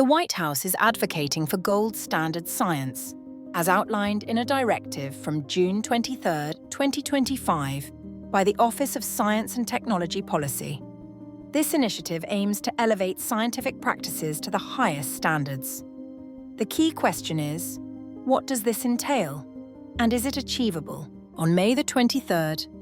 The White House is advocating for gold standard science, as outlined in a directive from June 23, 2025, by the Office of Science and Technology Policy. This initiative aims to elevate scientific practices to the highest standards. The key question is, what does this entail? And is it achievable? On May 23,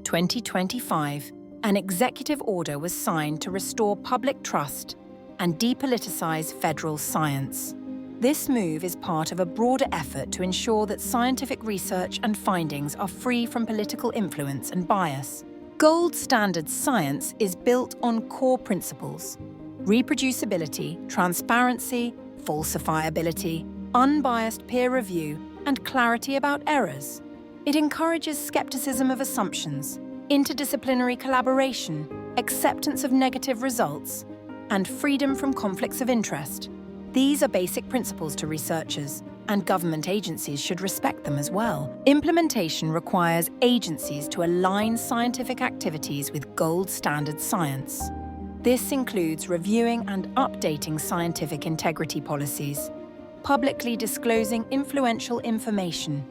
2025, an executive order was signed to restore public trust and depoliticize federal science. This move is part of a broader effort to ensure that scientific research and findings are free from political influence and bias. Gold standard science is built on core principles: reproducibility, transparency, falsifiability, unbiased peer review, and clarity about errors. It encourages skepticism of assumptions, interdisciplinary collaboration, acceptance of negative results, and freedom from conflicts of interest. These are basic principles to researchers, and government agencies should respect them as well. Implementation requires agencies to align scientific activities with gold standard science. This includes reviewing and updating scientific integrity policies, publicly disclosing influential information,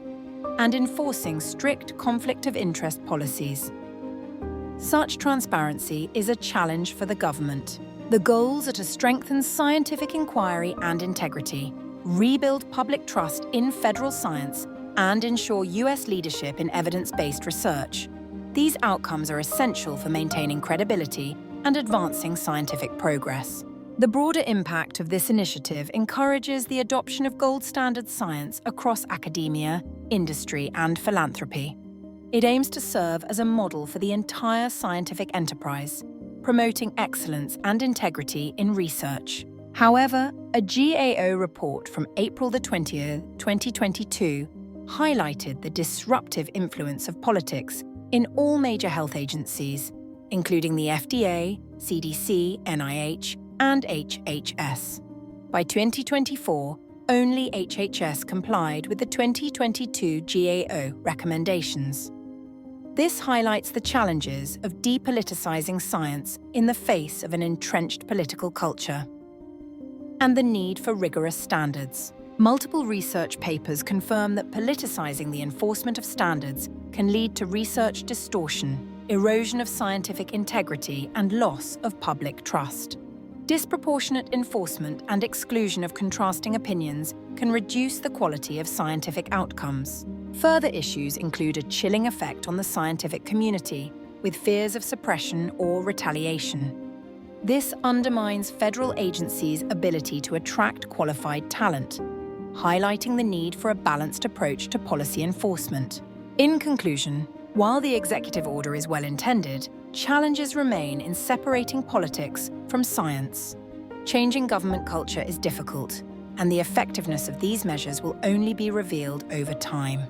and enforcing strict conflict of interest policies. Such transparency is a challenge for the government. The goals are to strengthen scientific inquiry and integrity, rebuild public trust in federal science, and ensure US leadership in evidence-based research. These outcomes are essential for maintaining credibility and advancing scientific progress. The broader impact of this initiative encourages the adoption of gold standard science across academia, industry, and philanthropy. It aims to serve as a model for the entire scientific enterprise, promoting excellence and integrity in research. However, a GAO report from April 20, 2022 highlighted the disruptive influence of politics in all major health agencies, including the FDA, CDC, NIH, and HHS. By 2024, only HHS complied with the 2022 GAO recommendations. This highlights the challenges of depoliticizing science in the face of an entrenched political culture, and the need for rigorous standards. Multiple research papers confirm that politicizing the enforcement of standards can lead to research distortion, erosion of scientific integrity, and loss of public trust. Disproportionate enforcement and exclusion of contrasting opinions can reduce the quality of scientific outcomes. Further issues include a chilling effect on the scientific community, with fears of suppression or retaliation. This undermines federal agencies' ability to attract qualified talent, highlighting the need for a balanced approach to policy enforcement. In conclusion, while the executive order is well-intended, challenges remain in separating politics from science. Changing government culture is difficult, and the effectiveness of these measures will only be revealed over time.